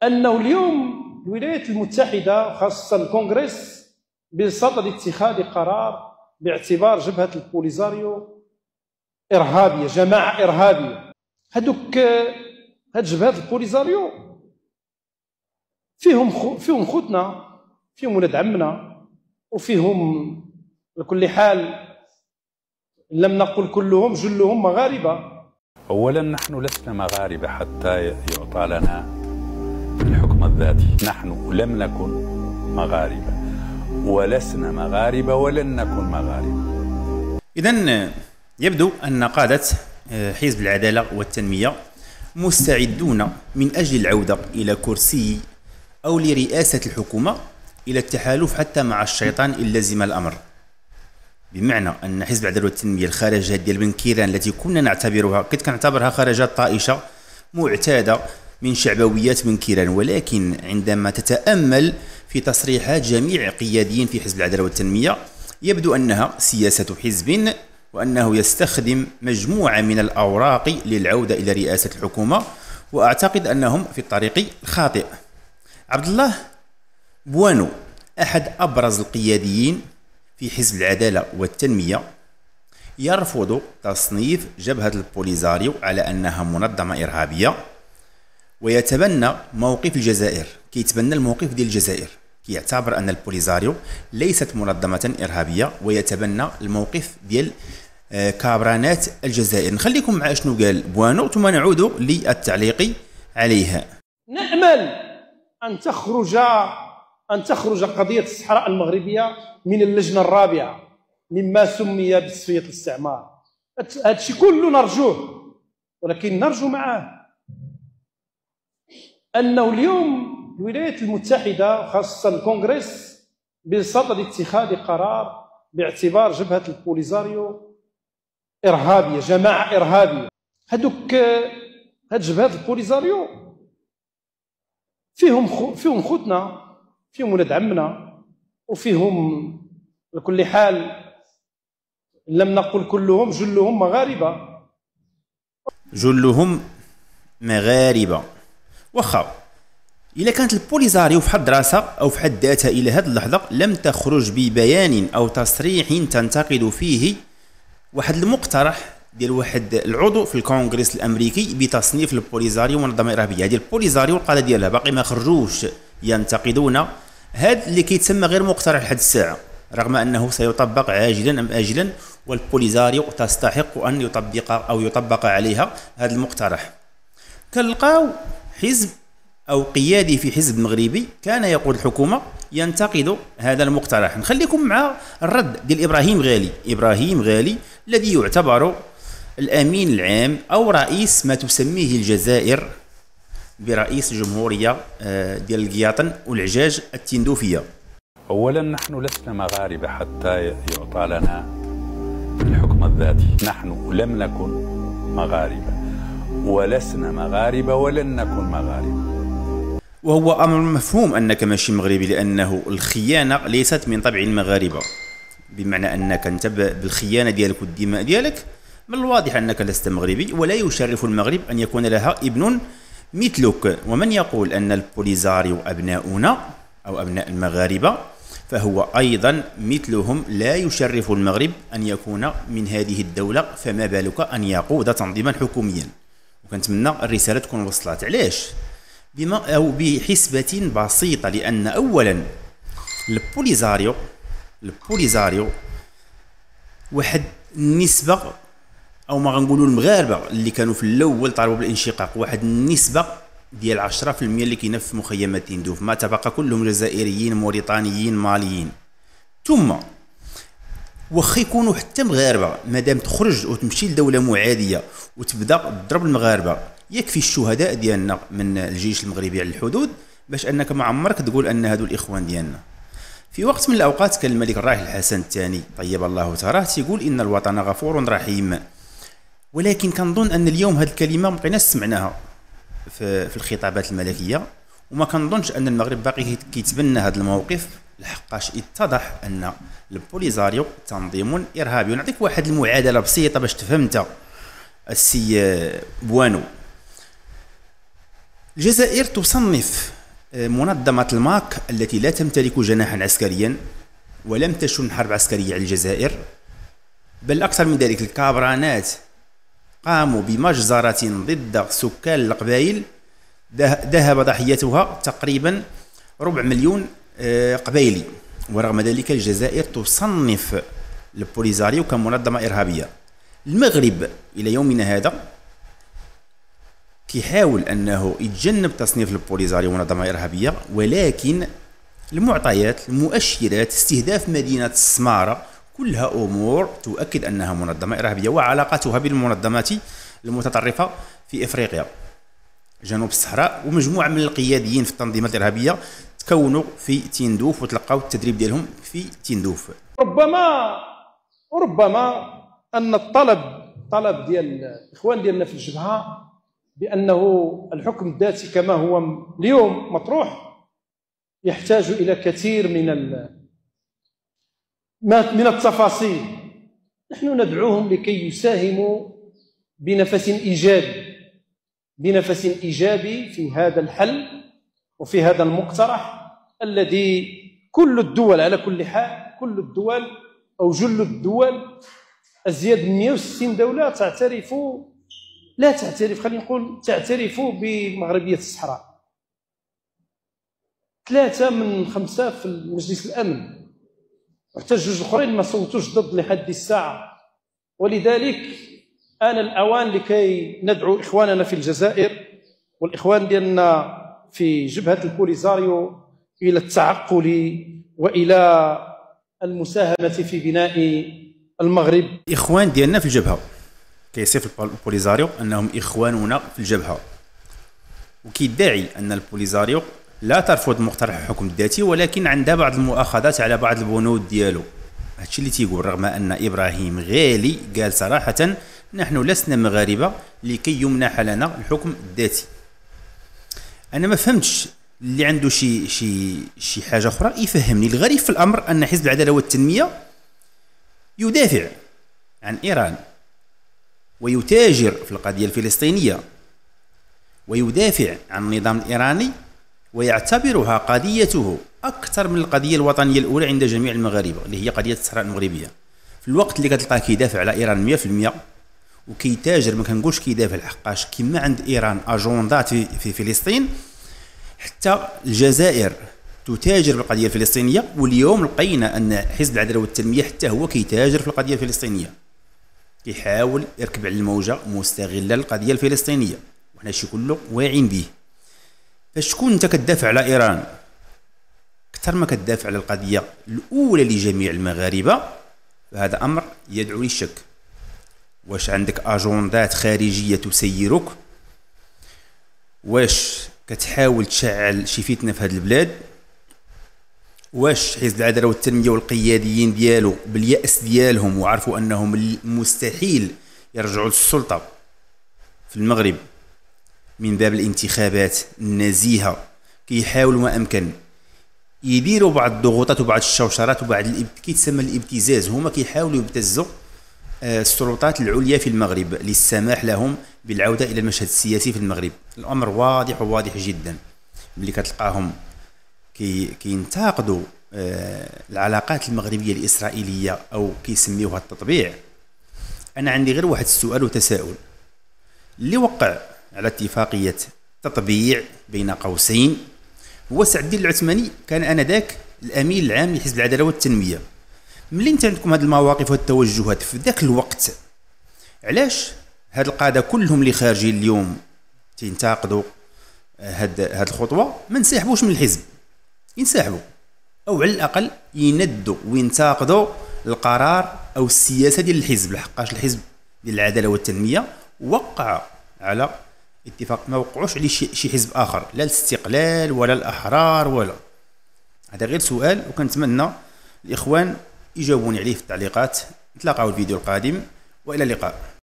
أنه اليوم الولايات المتحدة وخاصة الكونغرس بصدد اتخاذ قرار باعتبار جبهة البوليزاريو إرهابية، جماعة إرهابية. هاد جبهات البوليزاريو فيهم خوتنا، فيهم ولاد عمنا، وفيهم بكل حال لم نقل كلهم جلهم مغاربة. أولا نحن لسنا مغاربة حتى يعطى لنا الحكم الذاتي. نحن لم نكن مغاربة ولسنا مغاربة ولن نكن مغاربة. إذن يبدو أن قادة حزب العدالة والتنمية مستعدون من أجل العودة إلى كرسي أو لرئاسة الحكومة إلى التحالف حتى مع الشيطان إن لزم الأمر. بمعنى أن حزب العدالة والتنمية الخارجات ديال بن كيران التي كنا نعتبرها كنعتبرها خرجات طائشة معتادة من شعبويات بن كيران، ولكن عندما تتأمل في تصريحات جميع قياديين في حزب العدالة والتنمية يبدو أنها سياسة حزب، وأنه يستخدم مجموعة من الأوراق للعودة إلى رئاسة الحكومة، وأعتقد أنهم في الطريق الخاطئ. عبد الله بوانو أحد أبرز القياديين في حزب العدالة والتنمية يرفض تصنيف جبهة البوليزاريو على أنها منظمة إرهابية، ويتبنى موقف الجزائر، كيتبنى الموقف ديال الجزائر، كيعتبر أن البوليزاريو ليست منظمة إرهابية، ويتبنى الموقف ديال كابرانات الجزائر. نخليكم مع شنو قال بوانو ثم نعود للتعليق عليها. نأمل أن تخرج قضية الصحراء المغربية من اللجنة الرابعة مما سمي بتصفية الاستعمار. هذا الشيء كله نرجوه، ولكن نرجو معه أنه اليوم الولايات المتحدة وخاصة الكونغرس بصدد اتخاذ قرار باعتبار جبهة البوليزاريو إرهابية، جماعة إرهابية. هاد جبهات البوليزاريو فيهم خوتنا، فيهم ولاد عمنا، وفيهم بكل حال لم نقل كلهم جلهم مغاربة. جلهم مغاربة. واخا إلا كانت البوليزاريو في حد راسها أو في حد ذاتها إلى هذه اللحظة لم تخرج ببيان أو تصريح تنتقد فيه واحد المقترح ديال واحد العضو في الكونغرس الامريكي بتصنيف البوليزاريو منظمه ارهابيه. هذه البوليزاريو القاده ديالها باقي ما خرجوش ينتقدون هذا اللي كيتسمى غير مقترح لحد الساعه، رغم انه سيطبق عاجلا ام اجلا، والبوليزاريو تستحق ان يطبق عليها هذا المقترح. كنلقاو حزب او قيادي في حزب مغربي كان يقود الحكومه ينتقد هذا المقترح. نخليكم مع الرد ديال ابراهيم غالي الذي يعتبر الامين العام او رئيس ما تسميه الجزائر برئيس الجمهوريه ديال القياطن والعجاج التندوفيه. اولا نحن لسنا مغاربه حتى يعطى لنا الحكم الذاتي. نحن لم نكن مغاربه ولسنا مغاربه ولن نكن مغاربه. وهو امر مفهوم انك ماشي مغربي، لانه الخيانه ليست من طبع المغاربه، بمعنى انك انت بالخيانه ديالك والدماء ديالك من الواضح انك لست مغربي، ولا يشرف المغرب ان يكون لها ابن مثلك. ومن يقول ان البوليزاريو ابناؤنا او ابناء المغاربه فهو ايضا مثلهم، لا يشرف المغرب ان يكون من هذه الدوله، فما بالك ان يقود تنظيما حكوميا. وكنتمنى الرساله تكون وصلت. علاش؟ بما او بحسبه بسيطه، لان اولا البوليزاريو واحد النسبه، او ما غنقولوا المغاربه اللي كانوا في الاول طالبوا بالانشقاق، واحد النسبه ديال 10% اللي كاينه في مخيمات تندوف، ما تبقى كلهم جزائريين موريتانيين ماليين. ثم واخا يكونوا حتى مغاربه، مادام تخرج وتمشي لدوله معاديه وتبدا تضرب المغاربه، يكفي الشهداء ديالنا من الجيش المغربي على الحدود باش انك ما عمرك تقول ان هادو الاخوان ديالنا. في وقت من الاوقات كان الملك الراحل الحسن الثاني طيب الله ثراه تيقول ان الوطن غفور رحيم، ولكن كنظن ان اليوم هذه الكلمه مابقيناش سمعناها في الخطابات الملكيه، وما كنظنش ان المغرب باقي كيتبنى هذا الموقف، لحقاش اتضح ان البوليزاريو تنظيم ارهابي. ونعطيك واحد المعادله بسيطه باش تفهم انت السي بوانو. الجزائر تصنف منظمة الماك التي لا تمتلك جناحا عسكريا ولم تشن حرب عسكرية على الجزائر، بل أكثر من ذلك الكابرانات قاموا بمجزرة ضد سكان القبائل ذهب ضحيتها تقريبا 250,000 قبيلي. ورغم ذلك الجزائر تصنف البوليزاريو كمنظمة إرهابية. المغرب إلى يومنا هذا كيحاول أنه يتجنب تصنيف البوليزاريو منظمة إرهابية، ولكن المعطيات، المؤشرات، استهداف مدينة السمارة، كلها أمور تؤكد أنها منظمة إرهابية، وعلاقتها بالمنظمات المتطرفة في إفريقيا جنوب الصحراء. ومجموعة من القياديين في التنظيمات الإرهابية تكونوا في تندوف وتلقاو التدريب ديالهم في تندوف. ربما أن الطلب ديال الإخوان ديالنا في الجبهة بأنه الحكم الذاتي كما هو اليوم مطروح يحتاج إلى كثير من التفاصيل. نحن ندعوهم لكي يساهموا بنفس إيجابي في هذا الحل وفي هذا المقترح الذي كل الدول، على كل حال كل الدول أو جل الدول، أزيد من 160 دولة تعترف بمغربية الصحراء. 3 من 5 في مجلس الأمن، وحتى 2 الآخرين ما صوتوش ضد لحد الساعة. ولذلك آن الأوان لكي ندعو إخواننا في الجزائر والإخوان ديالنا في جبهة البوليزاريو إلى التعقل وإلى المساهمة في بناء المغرب. إخوان ديالنا في الجبهة كيصف البوليزاريو أنهم إخواننا في الجبهة، وكيدعي أن البوليزاريو لا ترفض مقترح الحكم الذاتي، ولكن عندها بعض المؤاخذات على بعض البنود ديالو. هادشي اللي تيقول، رغم أن إبراهيم غالي قال صراحة نحن لسنا مغاربة لكي يمنح لنا الحكم الذاتي. أنا ما فهمتش، اللي عنده شي حاجة أخرى يفهمني. الغريب في الأمر أن حزب العدالة والتنمية يدافع عن إيران ويتاجر في القضية الفلسطينية ويدافع عن النظام الإيراني ويعتبرها قضيته أكثر من القضية الوطنية الأولى عند جميع المغاربة اللي هي قضية الصحراء المغربية. في الوقت اللي كتلقاه كيدافع على إيران 100% وكيتاجر، ما كنقولش كيدافع لحقاش كما عند إيران أجندات في فلسطين، حتى الجزائر تتاجر في القضية الفلسطينية. واليوم لقينا أن حزب العدالة والتنمية حتى هو كيتاجر في القضية الفلسطينية، كيحاول يركب على الموجة مستغلا القضية الفلسطينية، وحنا شي كله واعين به. فاش تكون انت كتدافع على ايران اكثر ما كتدافع على القضيه الاولى لجميع المغاربه، فهذا امر يدعو للشك. واش عندك اجندات خارجيه تسيرك؟ واش كتحاول تشعل شي فتنه في هذه البلاد؟ واش حزب العداله والتنميه والقياديين ديالو بالياس ديالهم وعرفوا انهم مستحيل يرجعوا للسلطه في المغرب من باب الانتخابات النزيهه، كيحاولوا ما امكن يديروا بعض الضغوطات وبعض الشوشرات وبعض كيتسمى الابتزاز، هما كيحاولوا يبتزوا السلطات العليا في المغرب للسماح لهم بالعوده الى المشهد السياسي في المغرب. الامر واضح وواضح جدا، ملي كتلقاهم كينتقدوا العلاقات المغربيه الاسرائيليه او كيسميوها التطبيع. انا عندي غير واحد السؤال وتساؤل، اللي وقع على اتفاقيه تطبيع بين قوسين هو سعد الدين العثماني، كان انذاك الامين العام لحزب العداله والتنميه. ملي انت عندكم هذه المواقف والتوجهات في ذاك الوقت، علاش هاد القاده كلهم اللي خارجين اليوم تينتقدوا هاد الخطوه ما انسحبوش من الحزب؟ ينسحبوا او على الاقل يندوا وينتقدوا القرار او السياسه ديال الحزب، لحقاش الحزب ديال العداله والتنميه وقع على اتفاق، ما وقعوش عليه شي حزب اخر، لا الاستقلال ولا الاحرار ولا. هذا غير سؤال، وكنتمنى الاخوان يجاوبوني عليه في التعليقات. نتلاقاو الفيديو القادم والى اللقاء.